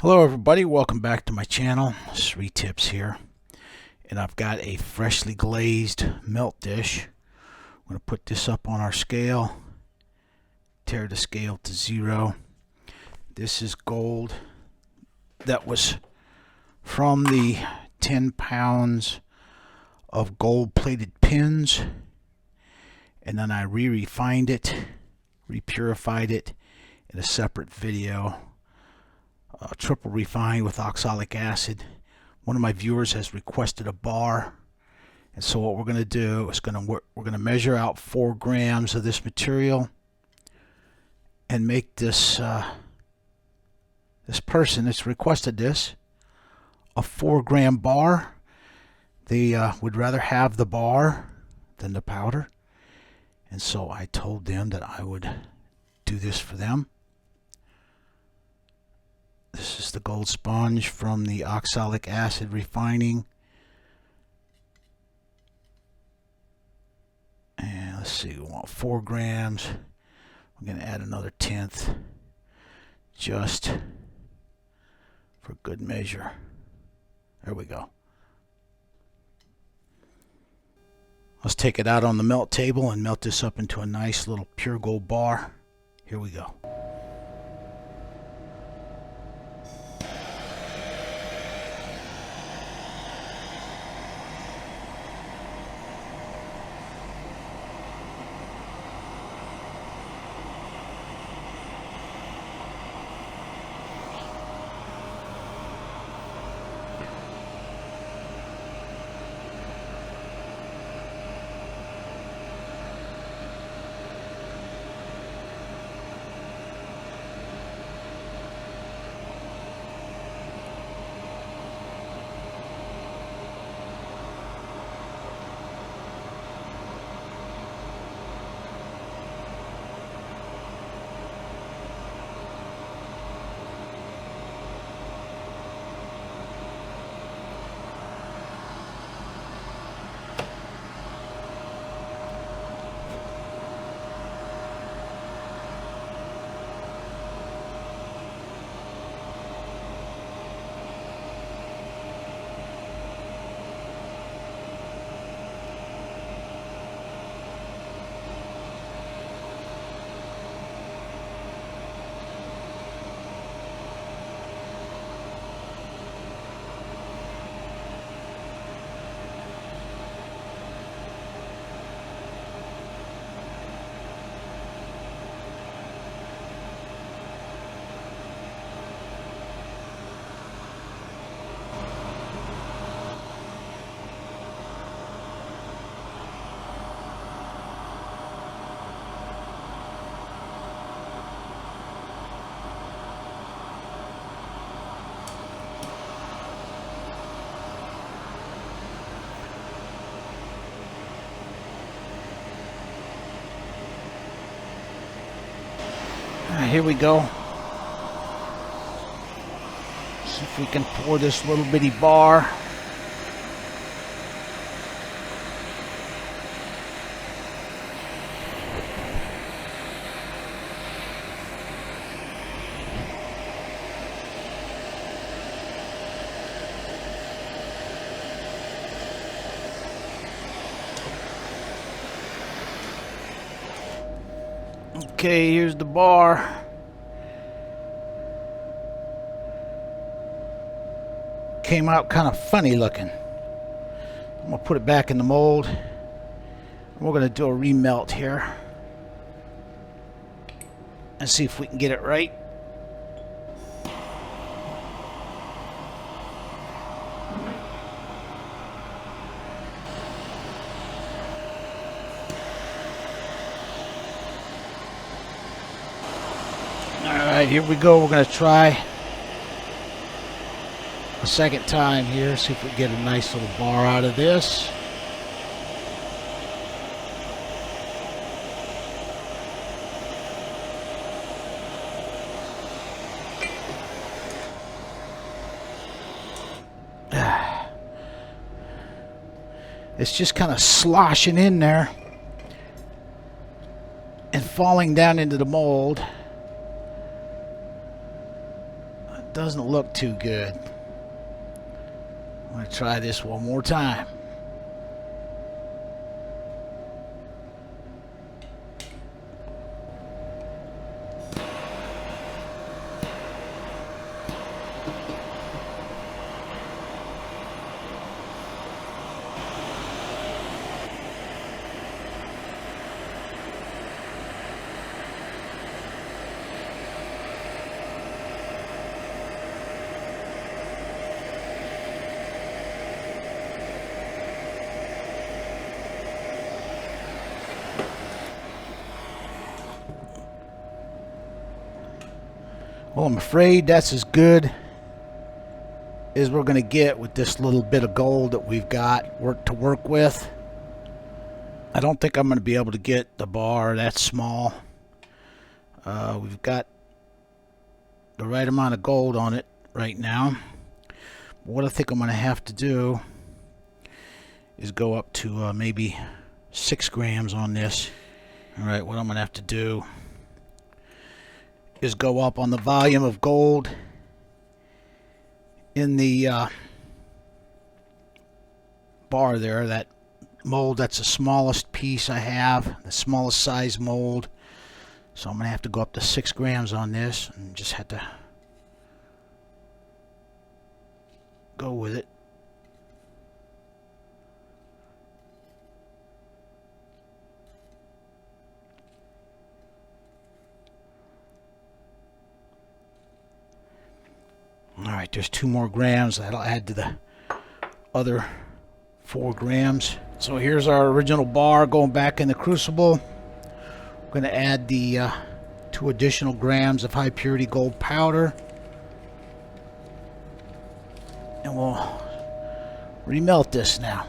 Hello everybody, welcome back to my channel. Sreetips here, and I've got a freshly glazed melt dish. I'm going to put this up on our scale, tear the scale to 0. This is gold that was from the 10 pounds of gold plated pins, and then I re-refined it, re-purified it in a separate video. Triple refined with oxalic acid. One of my viewers has requested a bar, and so what we're going to do is we're going to measure out 4 grams of this material and make this this person that's requested this a 4-gram bar. They would rather have the bar than the powder, and so I told them that I would do this for them. This is the gold sponge from the oxalic acid refining. And let's see, we want 4 grams. I'm going to add another 1/10 just for good measure. There we go. Let's take it out on the melt table and melt this up into a nice little pure gold bar. Here we go. Here we go. See if we can pour this little bitty bar. Okay, here's the bar. Came out kind of funny looking. I'm going to put it back in the mold. We're going to do a remelt here and see if we can get it right. Alright, here we go. We're going to try a second time here, see if we can get a nice little bar out of this. It's just kind of sloshing in there and falling down into the mold. doesn't look too good. I'm going to try this one more time. Well, I'm afraid that's as good as we're going to get with this little bit of gold that we've got to work with. I don't think I'm going to be able to get the bar that small. We've got the right amount of gold on it right now. What I think I'm going to have to do is go up to maybe 6 grams on this. All right, what I'm going to have to do is go up on the volume of gold in the bar there. That mold, that's the smallest piece I have, the smallest size mold. So I'm going to have to go up to 6 grams on this and just have to go with it. Alright, there's 2 more grams. That'll add to the other 4 grams. So here's our original bar going back in the crucible. I'm going to add the 2 additional grams of high purity gold powder. And we'll remelt this now.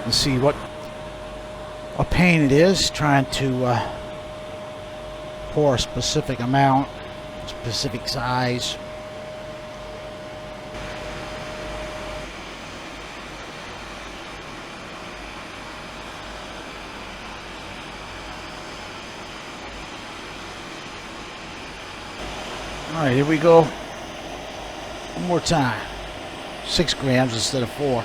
And see what a pain it is trying to pour a specific amount, specific size. All right, here we go. One more time. 6 grams instead of 4.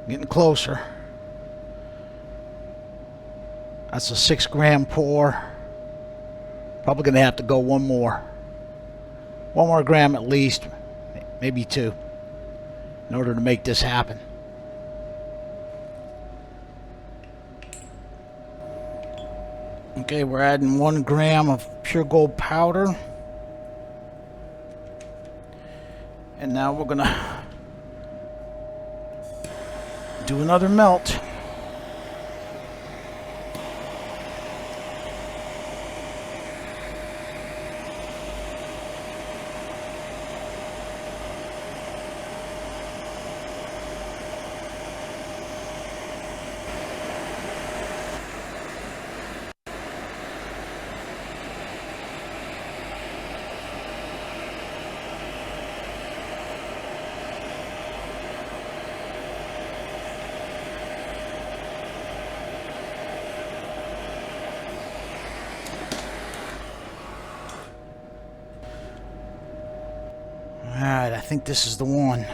Getting closer. That's a 6 gram pour. Probably going to have to go one more gram at least, maybe 2, in order to make this happen. Okay, we're adding 1 gram of pure gold powder. And now we're going to do another melt. Alright, I think this is the one.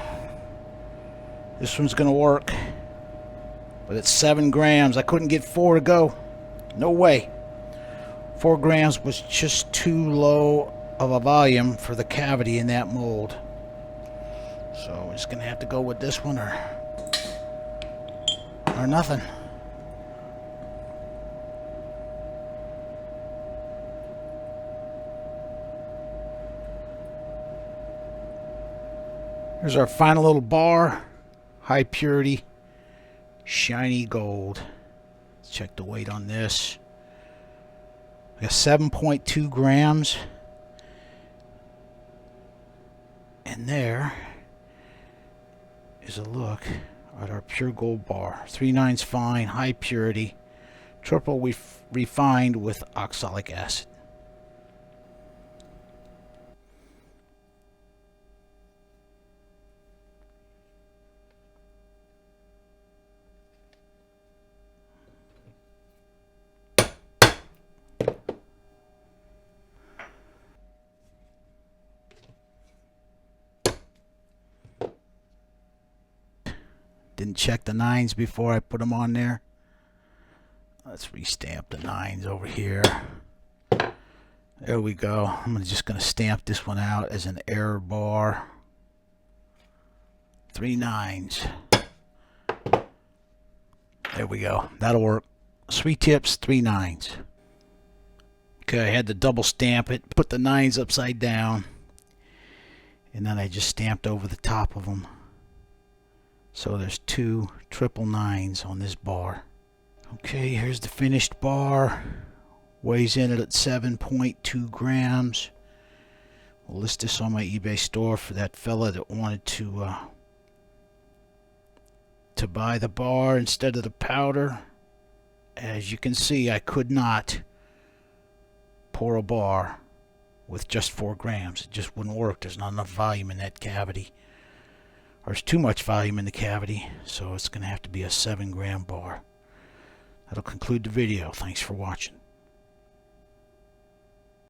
This one's gonna work. But it's 7 grams. I couldn't get 4 to go. No way. 4 grams was just too low of a volume for the cavity in that mold. So we're just gonna have to go with this one or nothing. Here's our final little bar. High purity, shiny gold. Let's check the weight on this. We got 7.2 grams. And there is a look at our pure gold bar. 3/9 fine, high purity, triple refined with oxalic acid. Didn't check the 9s before I put them on there. Let's restamp the 9s over here. There we go. I'm just going to stamp this one out as an error bar. 3 9s. There we go. That'll work. Sreetips, 3 9s. Okay, I had to double stamp it. Put the 9s upside down. And then I just stamped over the top of them. So there's 2 triple 9s on this bar. Okay, here's the finished bar. Weighs in at 7.2 grams. We'll list this on my eBay store for that fella that wanted to buy the bar instead of the powder. As you can see, I could not pour a bar with just 4 grams. It just wouldn't work. There's not enough volume in that cavity. There's too much volume in the cavity, so it's going to have to be a 7-gram bar. That'll conclude the video. Thanks for watching.